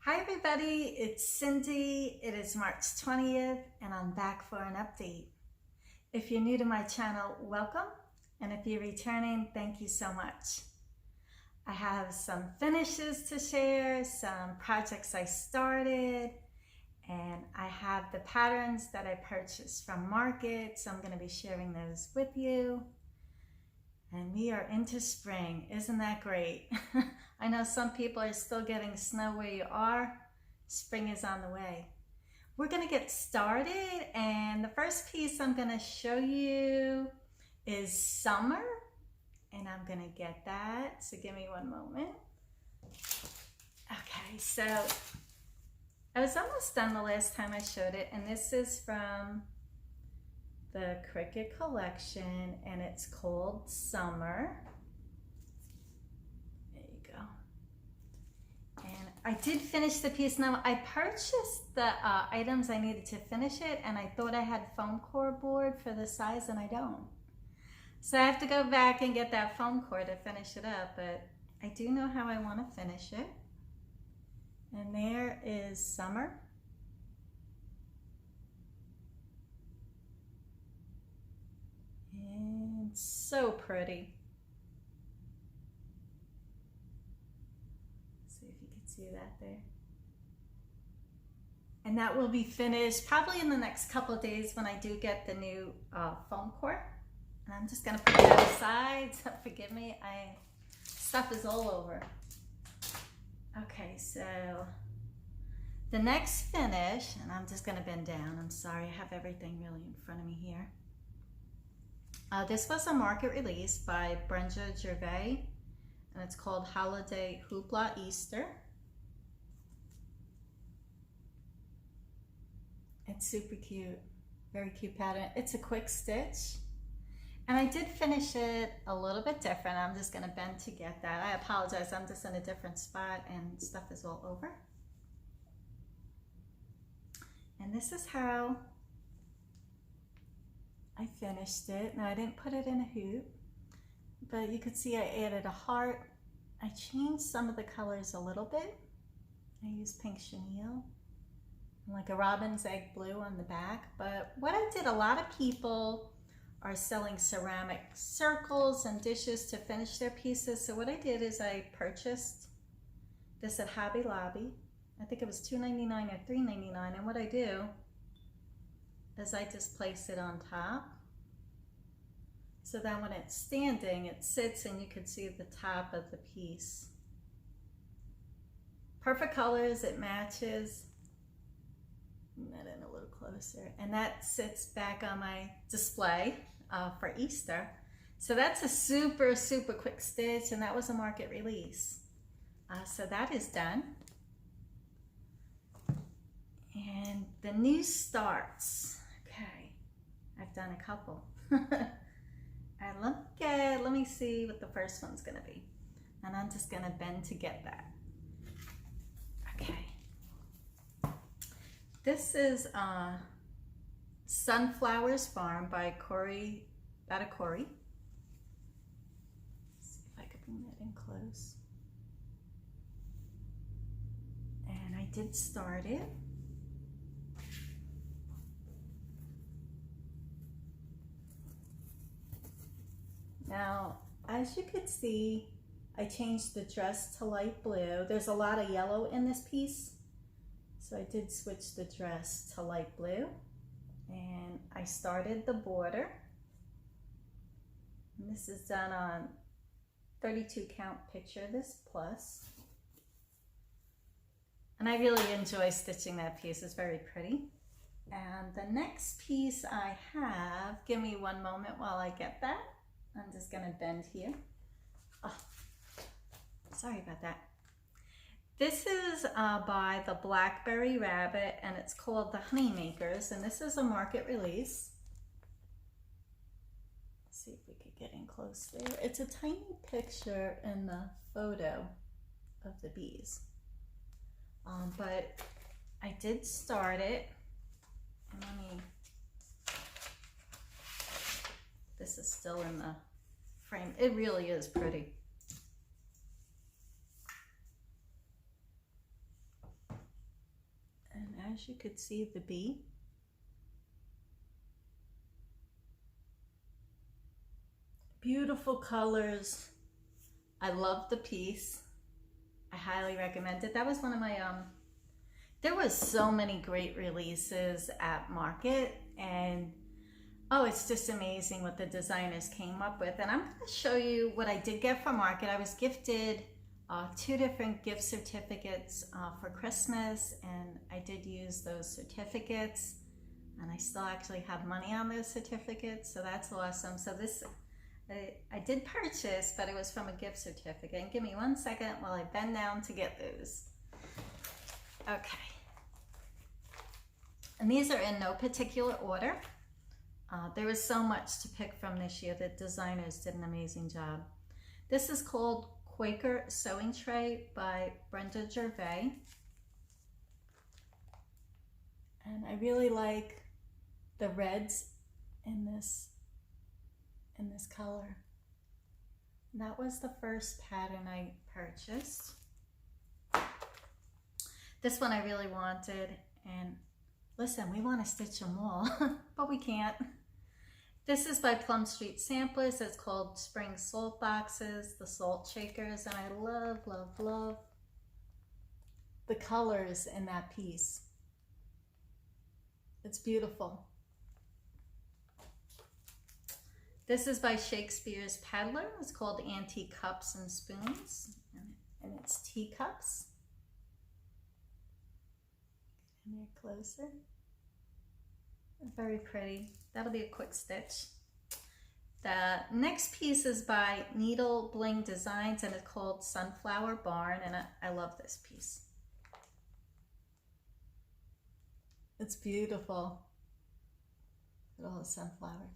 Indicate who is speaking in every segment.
Speaker 1: Hi everybody, it's Cindy. It is March 20th and I'm back for an update. If you're new to my channel, welcome. And if you're returning, thank you so much. I have some finishes to share, some projects I started, and I have the patterns that I purchased from Market, so I'm going to be sharing those with you. And we are into spring. Isn't that great? I know some people are still getting snow where you are. Spring is on the way. We're going to get started, and the first piece I'm going to show you is summer, and I'm going to get that. So give me one moment. Okay, so I was almost done the last time I showed it, and this is from the Cricut collection, and it's called Summer. There you go. And I did finish the piece. Now I purchased the items I needed to finish it, and I thought I had foam core board for the size, and I don't. So I have to go back and get that foam core to finish it up, but I do know how I want to finish it. And there is Summer. And so pretty. See if you can see that there. And that will be finished probably in the next couple of days when I do get the new foam core. And I'm just gonna put that aside, so forgive me, stuff is all over. Okay, so the next finish, and I'm just gonna bend down, I'm sorry, I have everything really in front of me here. This was a market release by Brenda Gervais, and it's called Holiday Hoopla Easter. It's super cute, very cute pattern. It's a quick stitch, and I did finish it a little bit different. I'm just gonna bend to get that. I apologize, I'm just in a different spot and stuff is all over. And this is how I finished it. Now I didn't put it in a hoop, but you could see I added a heart. I changed some of the colors a little bit. I used pink chenille, and like a robin's egg blue on the back. But what I did, a lot of people are selling ceramic circles and dishes to finish their pieces. So what I did is I purchased this at Hobby Lobby. I think it was $2.99 or $3.99, and what I do is I just place it on top. So then when it's standing, it sits and you can see the top of the piece. Perfect colors, it matches. Bring that in a little closer. And that sits back on my display for Easter. So that's a super, super quick stitch, and that was a market release. So that is done. And the new starts. Okay, I've done a couple. And let me see what the first one's gonna be. And I'm just gonna bend to get that. Okay. This is Sunflowers Farm by Corey Batacore. See if I can bring that in close. And I did start it. Now, as you could see, I changed the dress to light blue. There's a lot of yellow in this piece, so I did switch the dress to light blue. And I started the border. And this is done on 32 count picture this plus. And I really enjoy stitching that piece, it's very pretty. And the next piece I have, give me one moment while I get that. I'm just gonna bend here. Oh, sorry about that. This is by the Blackberry Rabbit, and it's called the Honey Makers, and this is a market release. Let's see if we could get in close there. It's a tiny picture in the photo of the bees. But I did start it, and this is still in the frame. It really is pretty. And as you could see, the bee. Beautiful colors. I love the piece. I highly recommend it. That was one of my, there was so many great releases at Market, and oh, it's just amazing what the designers came up with. And I'm going to show you what I did get from Market. I was gifted 2 different gift certificates for Christmas, and I did use those certificates, and I still actually have money on those certificates, so that's awesome. So this I did purchase, but it was from a gift certificate. And give me 1 second while I bend down to get those. Okay. And these are in no particular order. There was so much to pick from this year. The designers did an amazing job. This is called Quaker Sewing Tray by Brenda Gervais. And I really like the reds in this color. And that was the first pattern I purchased. This one I really wanted, and listen, we want to stitch them all, but we can't. This is by Plum Street Samplers. It's called Spring Salt Boxes, the Salt Shakers, and I love, love, love the colors in that piece. It's beautiful. This is by Shakespeare's Peddler. It's called Antique Cups and Spoons, and it's teacups. Get in there closer. Very pretty. That'll be a quick stitch. The next piece is by Needle Bling Designs, and it's called Sunflower Barn, and I love this piece. It's beautiful. Look at all the sunflowers.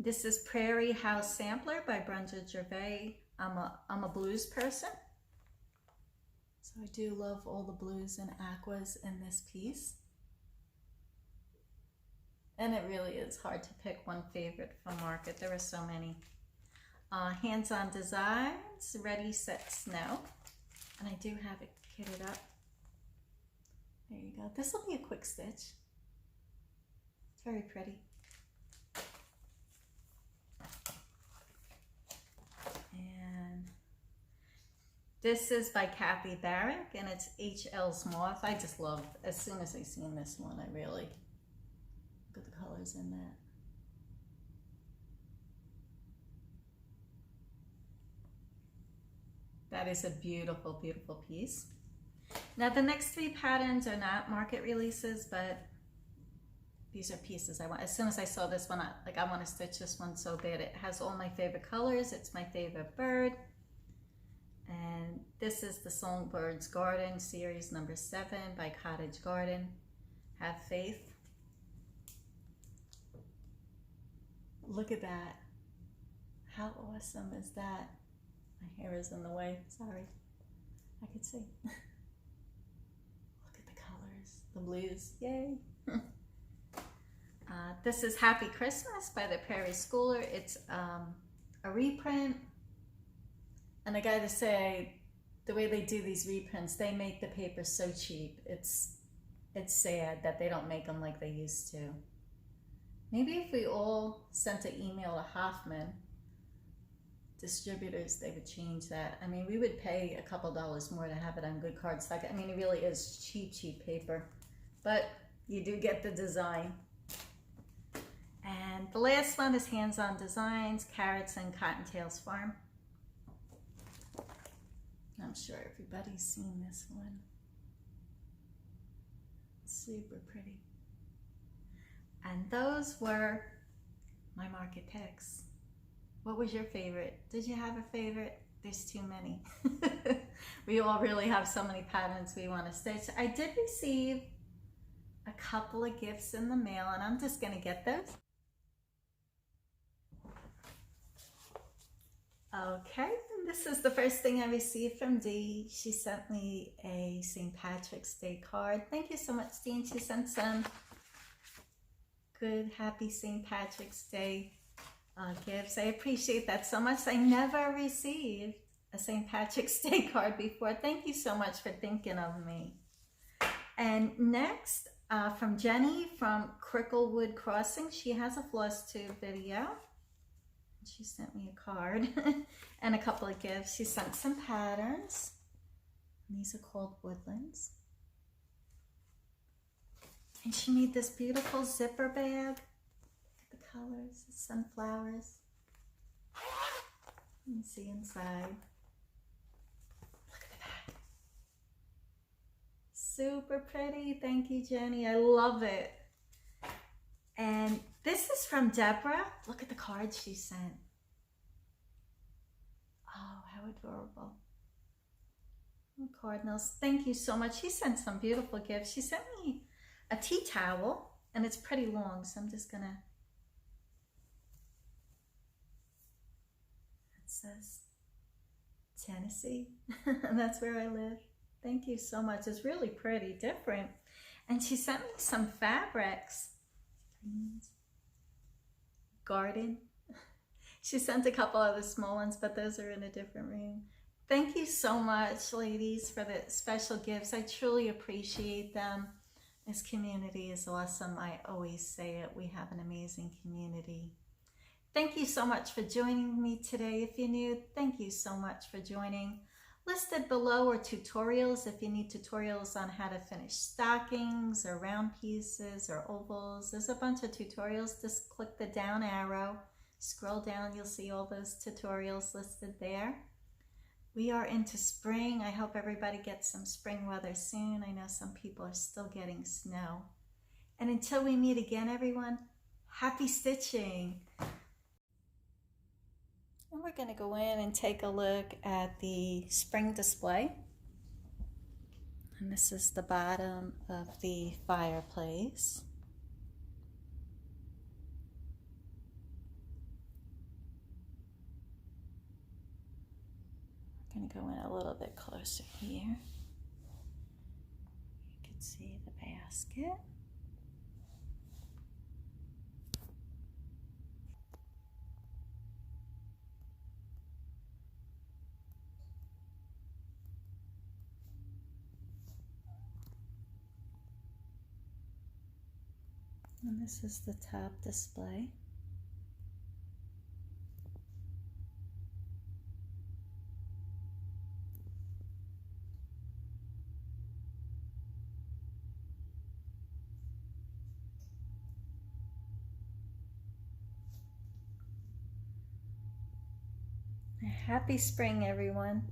Speaker 1: This is Prairie House Sampler by Brenda Gervais. I'm a blues person, so I do love all the blues and aquas in this piece. And it really is hard to pick one favorite from Market. There are so many. Hands-on Designs, Ready, Set, Snow. And I do have it kitted up. There you go. This will be a quick stitch. It's very pretty. And this is by Kathy Barrick, and it's H.L.'s Moth. I just love, as soon as I seen this one, I really look at the colors in that. That is a beautiful, beautiful piece. Now the next 3 patterns are not Market releases, but these are pieces I want. As soon as I saw this one, I want to stitch this one so bad. It has all my favorite colors. It's my favorite bird. And this is the Songbird's Garden, series number 7 by Cottage Garden. Have Faith. Look at that. How awesome is that? My hair is in the way, sorry. I could see. Look at the colors, the blues, yay. This is Happy Christmas by the Prairie Schooler. It's a reprint. And I gotta say, the way they do these reprints, they make the paper so cheap. It's sad that they don't make them like they used to. Maybe if we all sent an email to Hoffman distributors, they would change that. I mean, we would pay a couple dollars more to have it on good cardstock. I mean, it really is cheap, cheap paper, but you do get the design. And the last one is Hands-on Designs, Carrots and Cottontail's Farm. I'm sure everybody's seen this one. Super pretty. And those were my Market picks. What was your favorite? Did you have a favorite? There's too many. We all really have so many patterns we want to stitch. I did receive a couple of gifts in the mail, and I'm just going to get those. Okay, and this is the first thing I received from Dee. She sent me a St. Patrick's Day card. Thank you so much, Dee. She sent some good, happy St. Patrick's Day gifts. I appreciate that so much. I never received a St. Patrick's Day card before. Thank you so much for thinking of me. And next, from Jenny from Cricklewood Crossing. She has a Flosstube video. She sent me a card and a couple of gifts. She sent some patterns. These are called woodlands. And she made this beautiful zipper bag. Look at the colors, the sunflowers. Let me see inside. Look at the back. Super pretty. Thank you, Jenny. I love it. And this is from Deborah. Look at the card she sent. Oh, how adorable. Cardinals. Thank you so much. She sent some beautiful gifts. She sent me a tea towel, and it's pretty long, so I'm just gonna, it says Tennessee. That's where I live. Thank you so much. It's really pretty, different. And she sent me some fabrics. Garden. She sent a couple other small ones, but those are in a different room. Thank you so much, ladies, for the special gifts. I truly appreciate them. This community is awesome. I always say it. We have an amazing community. Thank you so much for joining me today. If you're new, thank you so much for joining. Listed below are tutorials if you need tutorials on how to finish stockings or round pieces or ovals. There's a bunch of tutorials. Just click the down arrow. Scroll down, you'll see all those tutorials listed there. We are into spring. I hope everybody gets some spring weather soon. I know some people are still getting snow. And until we meet again, everyone, happy stitching. And we're going to go in and take a look at the spring display. And this is the bottom of the fireplace. I'm going to go in a little bit closer here. You can see the basket. And this is the top display. Happy spring, everyone.